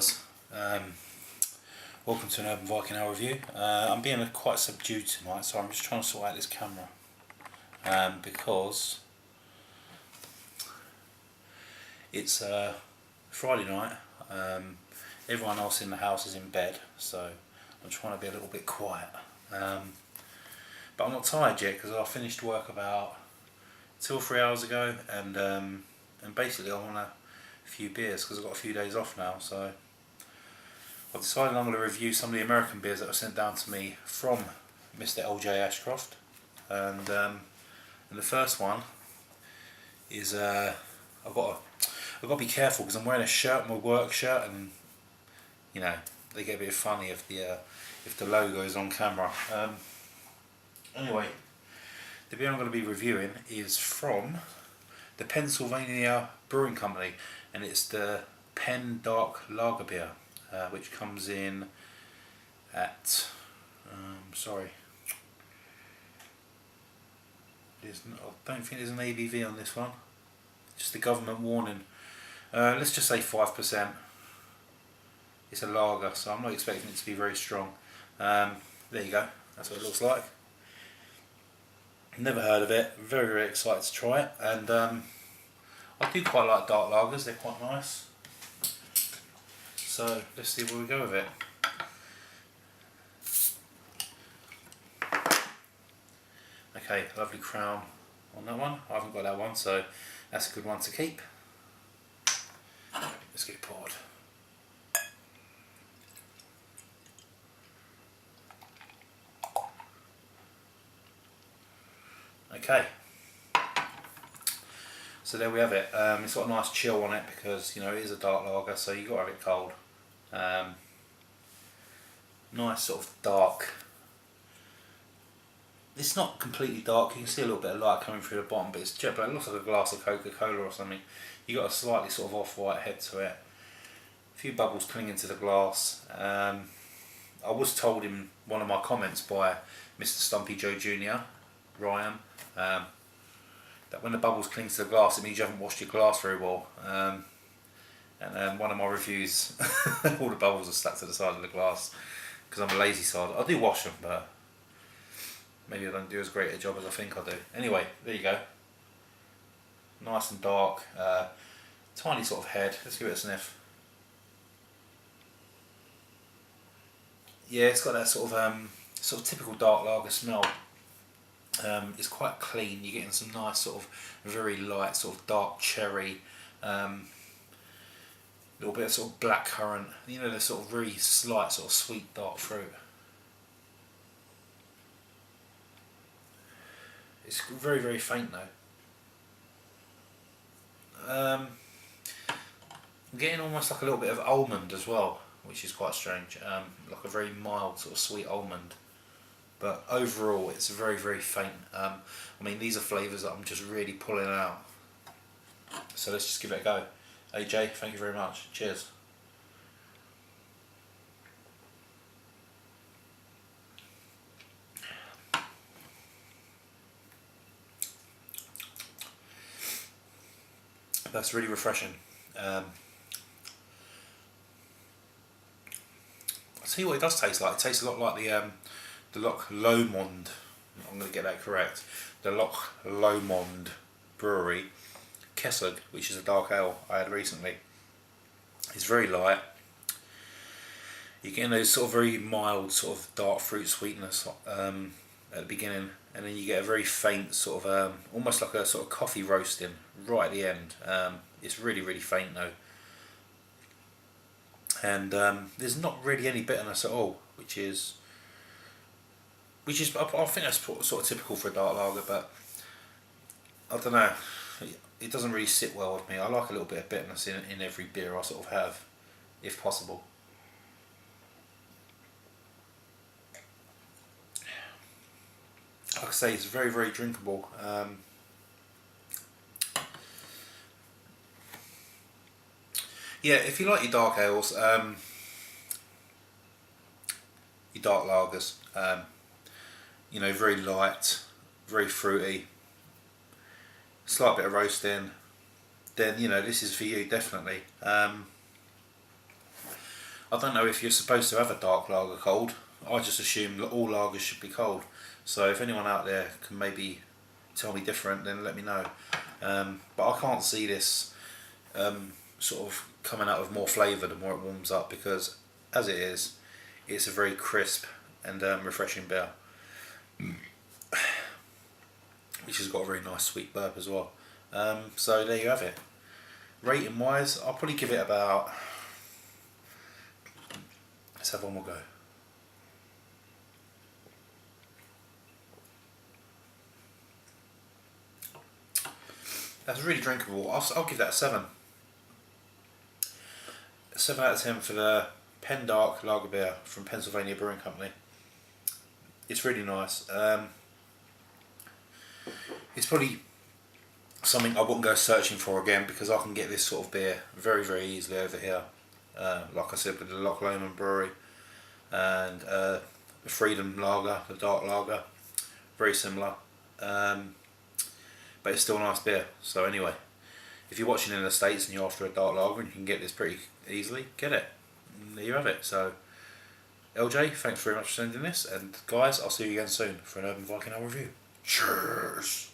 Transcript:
guys, welcome to an Urban Viking Ale review. I'm being quite subdued tonight, so I'm just trying to sort out this camera because it's Friday night. Everyone else in the house is in bed, so I'm trying to be a little bit quiet. But I'm not tired yet because I finished work about 2 or 3 hours ago, and basically I want a few beers because I've got a few days off now. So I've decided I'm going to review some of the American beers that were sent down to me from Mr. LJ Ashcroft, and the first one is I've got to be careful because I'm wearing a shirt, my work shirt, and you know they get a bit funny if the logo is on camera. Anyway, the beer I'm going to be reviewing is from the Pennsylvania Brewing Company, and it's the Penn Dark Lager beer, which comes in at I don't think there's an ABV on this one, just the government warning. Let's just say 5%. It's a lager, so I'm not expecting it to be very strong. There you go, that's what it looks like. Never heard of it, very, very excited to try it, and I do quite like dark lagers, they're quite nice. So let's see where we go with it. Okay, lovely crown on that one. I haven't got that one, so that's a good one to keep. Let's get it poured. Okay, so there we have it. It's got a nice chill on it because you know it is a dark lager, so you've got to have it cold. Nice sort of dark. It's not completely dark. You can see a little bit of light coming through the bottom, but it's jet black. It looks like a glass of Coca-Cola or something. You got a slightly sort of off-white head to it. A few bubbles clinging to the glass. I was told in one of my comments by Mr. Stumpy Joe Jr., Ryan, that when the bubbles cling to the glass, it means you haven't washed your glass very well. And one of my reviews, all the bubbles are stuck to the side of the glass because I'm a lazy sod. I do wash them, but maybe I don't do as great a job as I think I do. Anyway, there you go. Nice and dark, tiny sort of head. Let's give it a sniff. Yeah, it's got that sort of typical dark lager smell. It's quite clean. You're getting some nice sort of very light sort of dark cherry, little bit of sort of black currant. You know, the sort of very slight sort of sweet dark fruit. It's very, very faint though. I'm getting almost like a little bit of almond as well, which is quite strange. Like a very mild sort of sweet almond. But overall, it's very, very faint. I mean, these are flavours that I'm just really pulling out. So let's just give it a go. AJ, thank you very much. Cheers. That's really refreshing. I'll tell you what it does taste like. It tastes a lot like the Loch Lomond, I'm going to get that correct, the Loch Lomond Brewery Kessig, which is a dark ale I had recently. It's very light. You're getting those sort of very mild sort of dark fruit sweetness at the beginning, and then you get a very faint sort of almost like a sort of coffee roasting right at the end. It's really, really faint though, and there's not really any bitterness at all, which is I think that's sort of typical for a dark lager, but I don't know, it doesn't really sit well with me. I like a little bit of bitterness in every beer I sort of have, if possible. Like I say, it's very, very drinkable. Yeah, if you like your dark ales, your dark lagers, you know, very light, very fruity, slight bit of roasting, then you know this is for you definitely. I don't know if you're supposed to have a dark lager cold. I just assume that all lagers should be cold. So if anyone out there can maybe tell me different, then let me know. But I can't see this sort of coming out with more flavour the more it warms up, because as it is, it's a very crisp and refreshing beer, which has got a very nice sweet burp as well. So there you have it. Rating wise, I'll probably give it about, let's have one more go. That's really drinkable. I'll give that a 7. 7 out of 10 for the Penn Dark Lager beer from Pennsylvania Brewing Company. It's really nice. It's probably something I wouldn't go searching for again, because I can get this sort of beer very, very easily over here. Like I said, with the Loch Lomond Brewery and the Freedom Lager, the Dark Lager, very similar. But it's still a nice beer. So anyway, if you're watching in the States and you're after a dark lager and you can get this pretty easily, get it. And there you have it. So LJ, thanks very much for sending this, and guys, I'll see you again soon for an Urban Viking Ale review. Cheers.